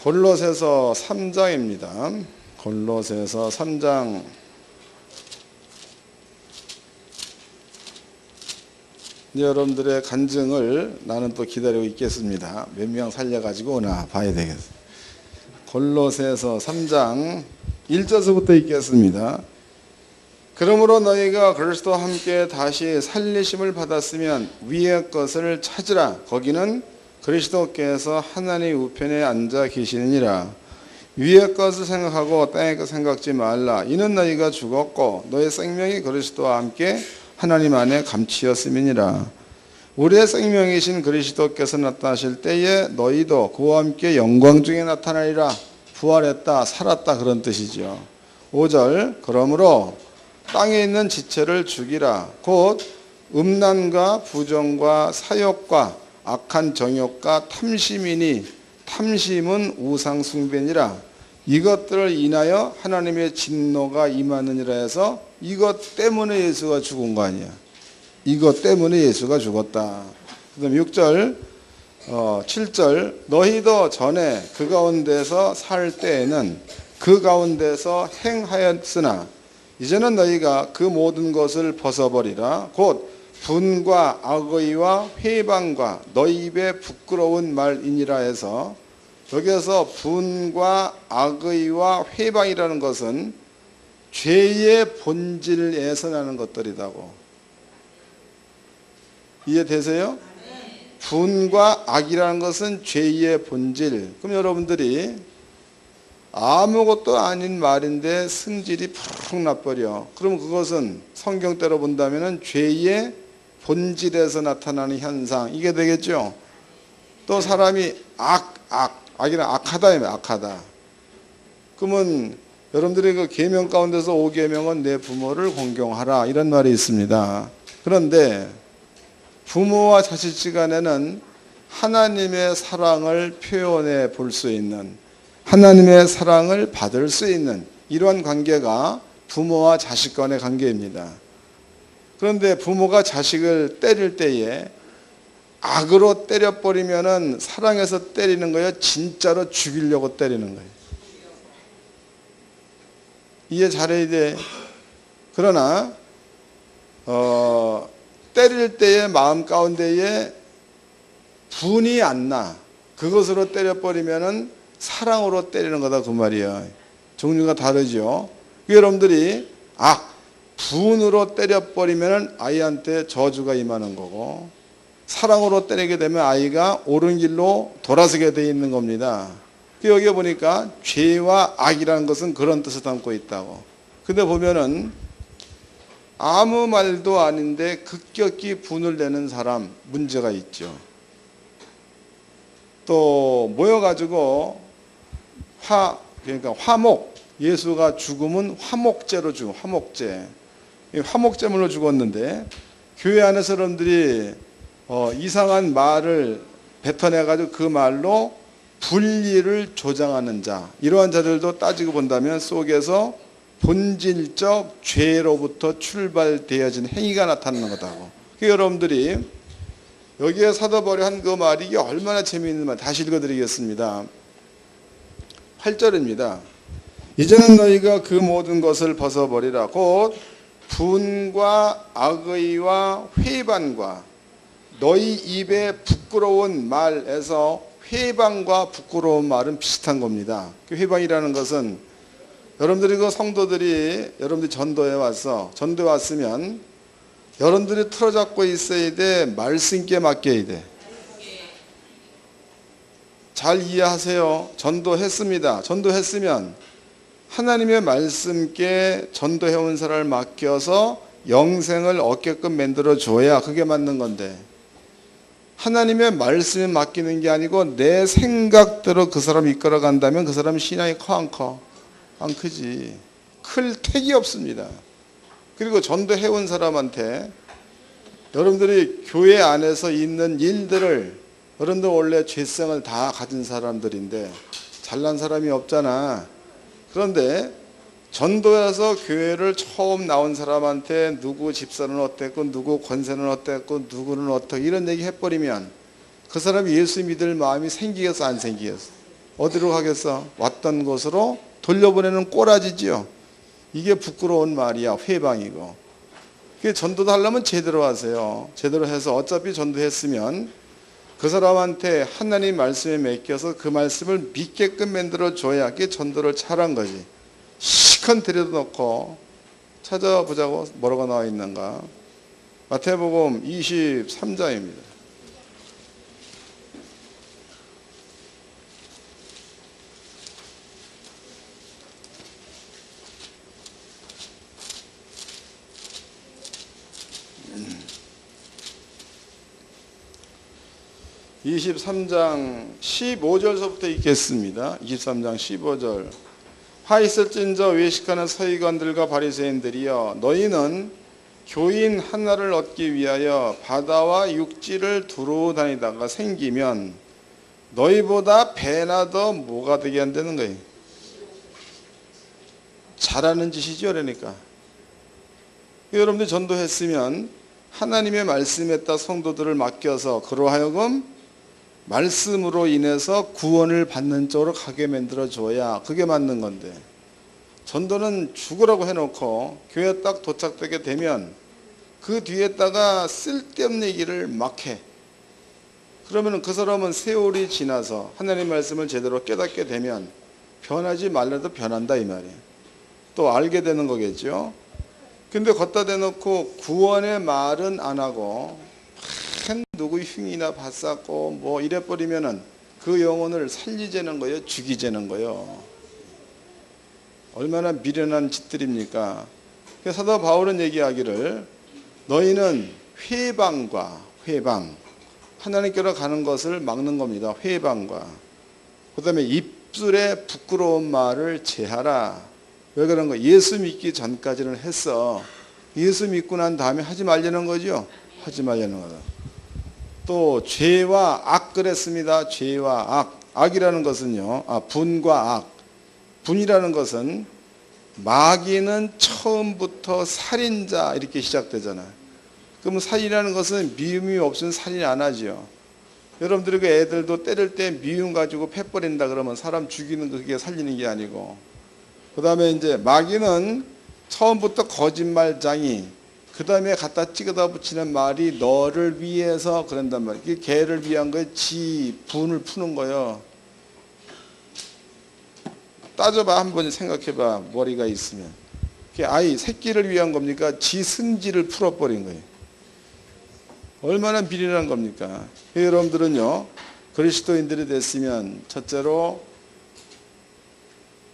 골로새서 3장입니다. 골로새서 3장 여러분들의 간증을 나는 또 기다리고 있겠습니다. 몇 명 살려가지고 오나 봐야 되겠어요. 골로새서 3장 1절서부터 읽겠습니다. 그러므로 너희가 그리스도와 함께 다시 살리심을 받았으면 위의 것을 찾으라. 거기는 그리스도께서 하나님 우편에 앉아 계시느니라. 위의 것을 생각하고 땅의 것 생각지 말라. 이는 너희가 죽었고 너희 생명이 그리스도와 함께 하나님 안에 감치였음이니라. 우리의 생명이신 그리스도께서 나타나실 때에 너희도 그와 함께 영광 중에 나타나리라. 부활했다, 살았다, 그런 뜻이죠. 5절 그러므로 땅에 있는 지체를 죽이라. 곧 음란과 부정과 사욕과 악한 정욕과 탐심이니 탐심은 우상 숭배니라. 이것들을 인하여 하나님의 진노가 임하느니라 해서 이것 때문에 예수가 죽은 거 아니야. 이것 때문에 예수가 죽었다. 그 다음 6절 7절 너희도 전에 그 가운데서 살 때에는 그 가운데서 행하였으나 이제는 너희가 그 모든 것을 벗어버리라. 곧 분과 악의와 회방과 너희 입에 부끄러운 말이니라 해서 여기에서 분과 악의와 회방이라는 것은 죄의 본질에서 나는 것들이라고. 이해되세요? 분과 악이라는 것은 죄의 본질. 그럼 여러분들이 아무것도 아닌 말인데 승질이 푹 나버려. 그럼 그것은 성경대로 본다면 죄의 본질에서 나타나는 현상, 이게 되겠죠. 또 사람이 악이란 악하다, 악하다. 그러면 여러분들이 그 계명 가운데서 5계명은 내 부모를 공경하라, 이런 말이 있습니다. 그런데 부모와 자식지간에는 하나님의 사랑을 표현해 볼 수 있는, 하나님의 사랑을 받을 수 있는 이러한 관계가 부모와 자식 간의 관계입니다. 그런데 부모가 자식을 때릴 때에 악으로 때려버리면은 사랑해서 때리는 거예요? 진짜로 죽이려고 때리는 거예요? 이해 잘해야 돼. 그러나 때릴 때의 마음 가운데에 분이 안 나. 그것으로 때려버리면은 사랑으로 때리는 거다, 그 말이야. 종류가 다르죠. 여러분들이 분으로 때려버리면은 아이한테 저주가 임하는 거고, 사랑으로 때리게 되면 아이가 옳은 길로 돌아서게 돼 있는 겁니다. 여기 보니까 죄와 악이라는 것은 그런 뜻을 담고 있다고. 근데 보면은 아무 말도 아닌데 급격히 분을 내는 사람, 문제가 있죠. 또 모여가지고 그러니까 화목, 예수가 죽음은 화목제로 죽음, 화목제. 화목제물로 죽었는데 교회 안에 사람들이 이상한 말을 뱉어내가지고 그 말로 분리를 조장하는 자, 이러한 자들도 따지고 본다면 속에서 본질적 죄로부터 출발되어진 행위가 나타나는 거다고. 여러분들이 여기에 사도 바울이 한 그 말이 이게 얼마나 재미있는 말, 다시 읽어드리겠습니다. 8절입니다. 이제는 너희가 그 모든 것을 벗어버리라. 곧 분과 악의와 회반과 너희 입에 부끄러운 말에서 회방과 부끄러운 말은 비슷한 겁니다. 그 회방이라는 것은 여러분들이 그 성도들이 여러분들이 전도에 왔으면 여러분들이 틀어잡고 있어야 돼, 말씀께 맡겨야 돼. 잘 이해하세요. 전도했습니다. 전도했으면 하나님의 말씀께 전도해온 사람을 맡겨서 영생을 얻게끔 만들어줘야 그게 맞는 건데, 하나님의 말씀에 맡기는 게 아니고 내 생각대로 그 사람 이끌어 간다면 그 사람 신앙이 커 안 커? 안 크지. 클 택이 없습니다. 그리고 전도해온 사람한테 여러분들이 교회 안에서 있는 일들을, 여러분들 원래 죄성을 다 가진 사람들인데 잘난 사람이 없잖아. 그런데 전도해서 교회를 처음 나온 사람한테 누구 집사는 어땠고 누구 권세는 어땠고 누구는 어떻고 이런 얘기 해버리면 그 사람이 예수 믿을 마음이 생기겠어 안 생기겠어? 어디로 가겠어? 왔던 곳으로 돌려보내는 꼬라지지요. 이게 부끄러운 말이야. 회방이고. 전도도 하려면 제대로 하세요. 제대로 해서 어차피 전도했으면 그 사람한테 하나님 말씀에 맡겨서 그 말씀을 믿게끔 만들어줘야 그게 전도를 잘한 거지. 시컨 들여놓고 찾아보자고 뭐라고 나와 있는가. 마태복음 23장입니다. (23장) 15절서부터 읽겠습니다. 23장 15절. 화 있을진저 외식하는 서기관들과 바리새인들이여, 너희는 교인 하나를 얻기 위하여 바다와 육지를 두루 다니다가 생기면 너희보다 배나 더 뭐가 되게 한다는 거예요? 잘하는 짓이죠. 그러니까 여러분들 전도했으면 하나님의 말씀에다 성도들을 맡겨서 그러하여금 말씀으로 인해서 구원을 받는 쪽으로 가게 만들어줘야 그게 맞는 건데, 전도는 죽으라고 해놓고 교회에 딱 도착되게 되면 그 뒤에다가 쓸데없는 얘기를 막 해. 그러면 그 사람은 세월이 지나서 하나님의 말씀을 제대로 깨닫게 되면 변하지 말라도 변한다 이 말이에요. 또 알게 되는 거겠죠. 근데 걷다 대놓고 구원의 말은 안 하고 누구 흉이나 받쌌고 뭐 이래버리면은 그 영혼을 살리자는 거예요, 죽이자는 거예요. 얼마나 미련한 짓들입니까? 그래서 사도 바울은 얘기하기를, 너희는 회방과 회방, 하나님께로 가는 것을 막는 겁니다. 회방과 그 다음에 입술에 부끄러운 말을 제하라. 왜 그런 거? 예수 믿기 전까지는 했어. 예수 믿고 난 다음에 하지 말라는 거죠. 하지 말라는 거다. 또 죄와 악 그랬습니다. 죄와 악. 악이라는 것은요, 분과 악. 분이라는 것은 마귀는 처음부터 살인자 이렇게 시작되잖아요. 그럼 살인이라는 것은 미움이 없으면 살인 안 하죠. 여러분들이 그 애들도 때릴 때 미움 가지고 패버린다 그러면 사람 죽이는 그게 살리는 게 아니고, 그 다음에 이제 마귀는 처음부터 거짓말장이, 그 다음에 갖다 찍어다 붙이는 말이 너를 위해서 그런단 말이에요. 이게 개를 위한 거에 지 분을 푸는 거예요. 따져봐, 한번 생각해봐. 머리가 있으면 그게 아이 새끼를 위한 겁니까? 지 승지를 풀어버린 거예요. 얼마나 비리한 겁니까? 여러분들은요, 그리스도인들이 됐으면 첫째로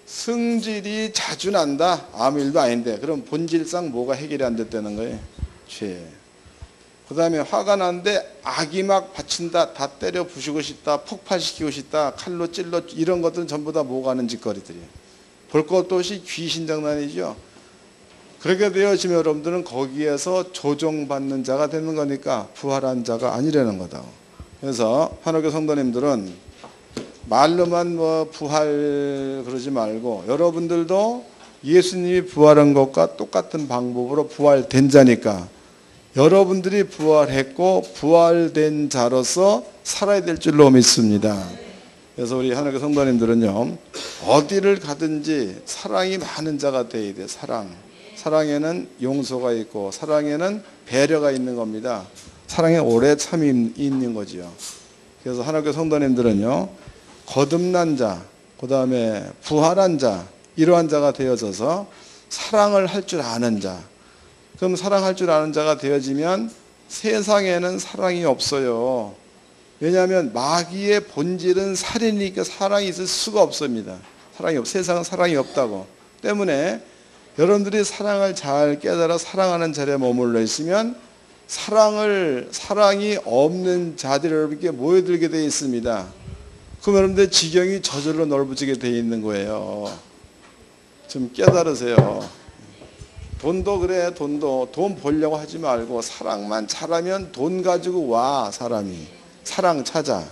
승질이 자주 난다. 아무 일도 아닌데 그럼 본질상 뭐가 해결이 안 됐다는 거예요? 죄. 그 다음에 화가 나는데 악이 막 받친다. 다 때려 부수고 싶다. 폭발시키고 싶다. 칼로 찔러. 이런 것들은 전부 다 뭐가 하는 짓거리들이에요. 볼 것도 없이 귀신 장난이죠. 그렇게 되어지면 여러분들은 거기에서 조종받는 자가 되는 거니까 부활한 자가 아니라는 거다. 그래서 한옥교 성도님들은 말로만 뭐 부활 그러지 말고, 여러분들도 예수님이 부활한 것과 똑같은 방법으로 부활된 자니까 여러분들이 부활했고 부활된 자로서 살아야 될 줄로 믿습니다. 그래서 우리 하나님의 성도님들은요, 어디를 가든지 사랑이 많은 자가 되어야 돼요. 사랑에는 용서가 있고 사랑에는 배려가 있는 겁니다. 사랑에 오래 참이 있는 거지요. 그래서 하나님의 성도님들은요, 거듭난 자, 그 다음에 부활한 자, 이러한 자가 되어져서 사랑을 할 줄 아는 자. 그럼 사랑할 줄 아는 자가 되어지면 세상에는 사랑이 없어요. 왜냐하면 마귀의 본질은 살이니까 사랑이 있을 수가 없습니다. 세상은 사랑이 없다고. 때문에 여러분들이 사랑을 잘 깨달아 사랑하는 자리에 머물러 있으면 사랑이 없는 자들이 여러분께 모여들게 되어 있습니다. 그럼 여러분들 지경이 저절로 넓어지게 되어 있는 거예요. 좀 깨달으세요. 돈도 그래. 돈 벌려고 하지 말고 사랑만 잘하면 돈 가지고 와. 사람이 사랑 찾아.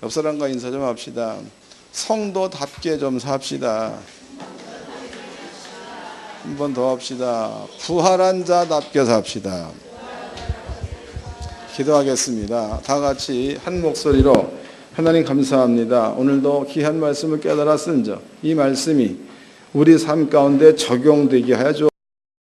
옆 사람과 인사 좀 합시다. 성도답게 좀 삽시다. 한 번 더 합시다. 부활한 자답게 삽시다. 기도하겠습니다. 다 같이 한 목소리로 하나님 감사합니다. 오늘도 귀한 말씀을 깨달았은저 이 말씀이 우리 삶 가운데 적용되게 하여 주옵소서.